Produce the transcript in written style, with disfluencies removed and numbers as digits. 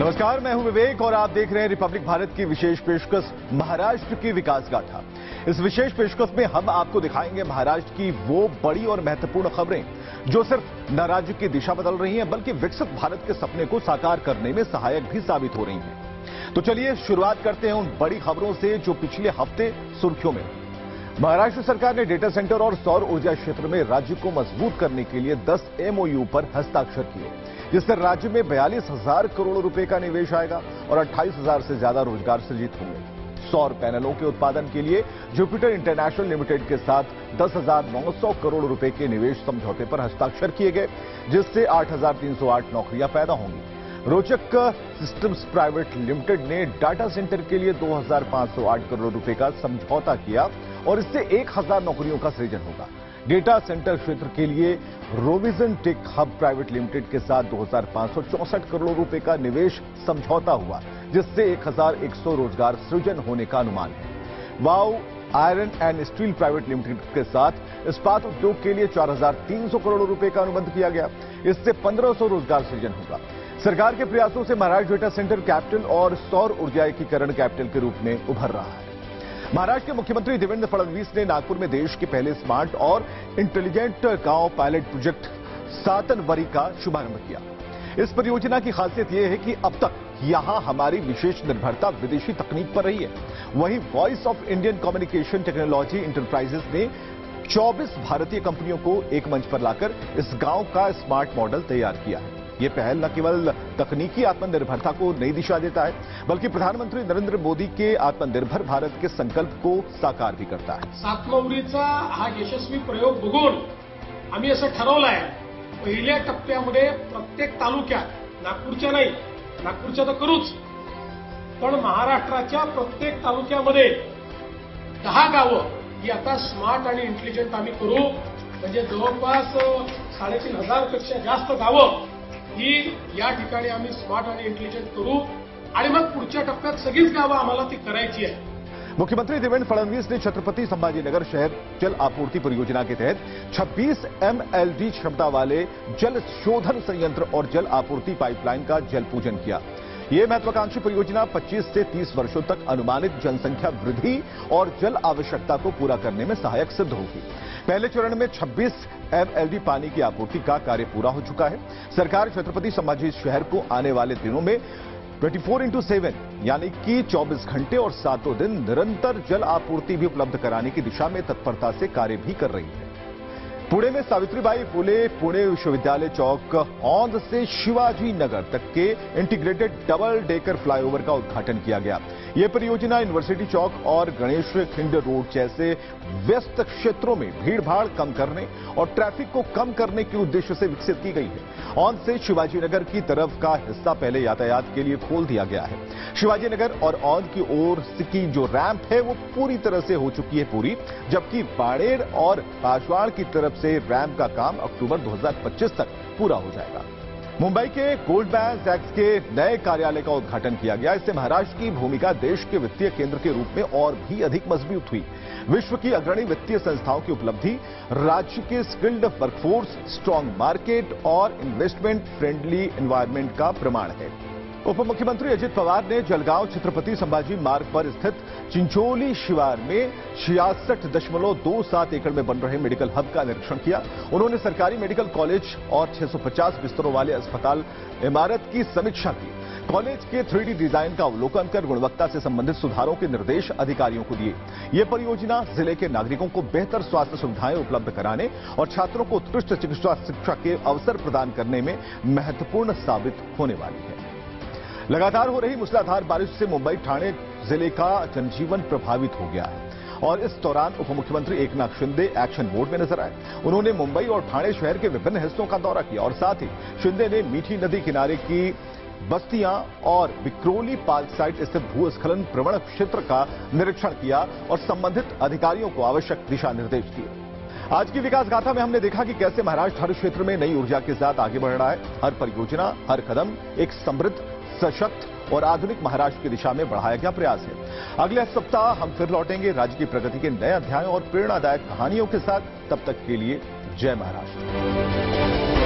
नमस्कार, मैं हूं विवेक और आप देख रहे हैं रिपब्लिक भारत की विशेष पेशकश महाराष्ट्र की विकास गाथा। इस विशेष पेशकश में हम आपको दिखाएंगे महाराष्ट्र की वो बड़ी और महत्वपूर्ण खबरें जो सिर्फ न राज्य की दिशा बदल रही हैं बल्कि विकसित भारत के सपने को साकार करने में सहायक भी साबित हो रही हैं। तो चलिए शुरुआत करते हैं उन बड़ी खबरों से जो पिछले हफ्ते सुर्खियों में। महाराष्ट्र सरकार ने डेटा सेंटर और सौर ऊर्जा क्षेत्र में राज्य को मजबूत करने के लिए 10 MOU पर हस्ताक्षर किए, जिससे राज्य में 42,000 करोड़ रुपए का निवेश आएगा और 28,000 से ज्यादा रोजगार सृजित होंगे। सौर पैनलों के उत्पादन के लिए जुपिटर इंटरनेशनल लिमिटेड के साथ 10,900 करोड़ रुपए के निवेश समझौते पर हस्ताक्षर किए गए, जिससे 8,308 नौकरियां पैदा होंगी। रोचक सिस्टम्स प्राइवेट लिमिटेड ने डाटा सेंटर के लिए 2,508 करोड़ रुपए का समझौता किया और इससे 1,000 नौकरियों का सृजन होगा। डेटा सेंटर क्षेत्र के लिए रोविजन टेक हब प्राइवेट लिमिटेड के साथ 2,564 करोड़ रुपए का निवेश समझौता हुआ, जिससे 1,100 रोजगार सृजन होने का अनुमान है। वाव iron and steel private limited के साथ इस्पात उद्योग के लिए 4,300 करोड़ रुपए का अनुबंध किया गया, इससे 1,500 रोजगार सृजन होगा। सरकार के प्रयासों से महाराष्ट्र डेटा सेंटर कैपिटल और सौर ऊर्जा एकीकरण कैपिटल के रूप में उभर रहा है। महाराष्ट्र के मुख्यमंत्री देवेंद्र फडणवीस ने नागपुर में देश के पहले स्मार्ट और इंटेलिजेंट गांव पायलट प्रोजेक्ट सातनवरी का शुभारंभ किया। इस परियोजना की खासियत यह है कि अब तक यहां हमारी विशेष निर्भरता विदेशी तकनीक पर रही है। वहीं voice of Indian communication technology enterprises ने 24 भारतीय कंपनियों को एक मंच पर लाकर इस गांव का स्मार्ट मॉडल तैयार किया है। ये पहल न केवल तकनीकी आत्मनिर्भरता को नई दिशा देता है, बल्कि प्रधानमंत्री नरेंद्र मोदी के आत्मनिर्भर भारत के संकल्प को साकार भी करता है। सातनवरीचा हा यशस्वी प्रयोग बघून आम्ही असं ठरवलं आहे, पहिल्या टप्प्यामध्ये प्रत्येक तालुक्यात, नागपूरच्या नाही, नागपूरच्या तर करूच, पण महाराष्ट्राच्या प्रत्येक तालुक्यामध्ये 10 गावं ही आता स्मार्ट आणि इंटेलिजंट आम्ही करू। म्हणजे जवळपास 3,500 पेक्षा जास्त गावं ही या ठिकाणी आम्ही स्मार्ट आणि इंटेलिजंट करू आणि मग पुढच्या टप्प्यात सगळीच गावं आम्हाला ती करायची आहे। मुख्यमंत्री देवेंद्र फडणवीस ने छत्रपति संभाजीनगर शहर जल आपूर्ति परियोजना के तहत 26 MLD क्षमता वाले जल शोधन संयंत्र और जल आपूर्ति पाइपलाइन का जल पूजन किया। ये महत्वाकांक्षी परियोजना 25 से 30 वर्षों तक अनुमानित जनसंख्या वृद्धि और जल आवश्यकता को पूरा करने में सहायक सिद्ध होगी। पहले चरण में 26 MLD पानी की आपूर्ति का कार्य पूरा हो चुका है। सरकार छत्रपति संभाजी शहर को आने वाले दिनों में 24x7 यानी कि 24 घंटे और 7 दिन निरंतर जल आपूर्ति भी उपलब्ध कराने की दिशा में तत्परता से कार्य भी कर रही है। पुणे में सावित्रीबाई फुले पुणे विश्वविद्यालय चौक औंध से शिवाजी नगर तक के इंटीग्रेटेड डबल डेकर फ्लाईओवर का उद्घाटन किया गया। यह परियोजना यूनिवर्सिटी चौक और गणेश खिंड रोड जैसे व्यस्त क्षेत्रों में भीड़भाड़ कम करने और ट्रैफिक को कम करने के उद्देश्य से विकसित की गई है। औंध से शिवाजी नगर की तरफ का हिस्सा पहले यातायात के लिए खोल दिया गया है। शिवाजी नगर और औंध की ओर की जो रैंप है वो पूरी तरह से हो चुकी है पूरी, जबकि बाड़ेर और बांसवाड़ की तरफ से रैंप का काम अक्टूबर 2025 तक पूरा हो जाएगा। मुंबई के गोल्डमैन सैक्स के नए कार्यालय का उद्घाटन किया गया। इससे महाराष्ट्र की भूमिका देश के वित्तीय केंद्र के रूप में और भी अधिक मजबूत हुई। विश्व की अग्रणी वित्तीय संस्थाओं की उपलब्धि, राज्य के स्किल्ड वर्कफोर्स, स्ट्रांग मार्केट और इन्वेस्टमेंट फ्रेंडली एनवायरनमेंट का प्रमाण है। उप मुख्यमंत्री अजित पवार ने जलगांव छत्रपति संभाजी मार्ग पर स्थित चिंचोली शिवार में 66.27 एकड़ में बन रहे मेडिकल हब का निरीक्षण किया। उन्होंने सरकारी मेडिकल कॉलेज और 650 बिस्तरों वाले अस्पताल इमारत की समीक्षा की। कॉलेज के 3D डिजाइन का अवलोकन कर गुणवत्ता से संबंधित सुधारों के निर्देश अधिकारियों को दिए। यह परियोजना जिले के नागरिकों को बेहतर स्वास्थ्य सुविधाएं उपलब्ध कराने और छात्रों को उत्कृष्ट चिकित्सा शिक्षा के अवसर प्रदान करने में महत्वपूर्ण साबित होने वाली है। लगातार हो रही मूसलाधार बारिश से मुंबई ठाणे जिले का जनजीवन प्रभावित हो गया है और इस दौरान उप मुख्यमंत्री एकनाथ शिंदे एक्शन मोड में नजर आए। उन्होंने मुंबई और ठाणे शहर के विभिन्न हिस्सों का दौरा किया और साथ ही शिंदे ने मीठी नदी किनारे की बस्तियां और विक्रोली पार्क साइट स्थित भूस्खलन प्रवण क्षेत्र का निरीक्षण किया और संबंधित अधिकारियों को आवश्यक दिशा निर्देश दिए। आज की विकास गाथा में हमने देखा कि कैसे महाराष्ट्र हर क्षेत्र में नई ऊर्जा के साथ आगे बढ़ रहा है। हर परियोजना, हर कदम एक समृद्ध, सशक्त और आधुनिक महाराष्ट्र की दिशा में बढ़ाया गया प्रयास है। अगले सप्ताह हम फिर लौटेंगे राज्य की प्रगति के नए अध्यायों और प्रेरणादायक कहानियों के साथ। तब तक के लिए जय महाराष्ट्र।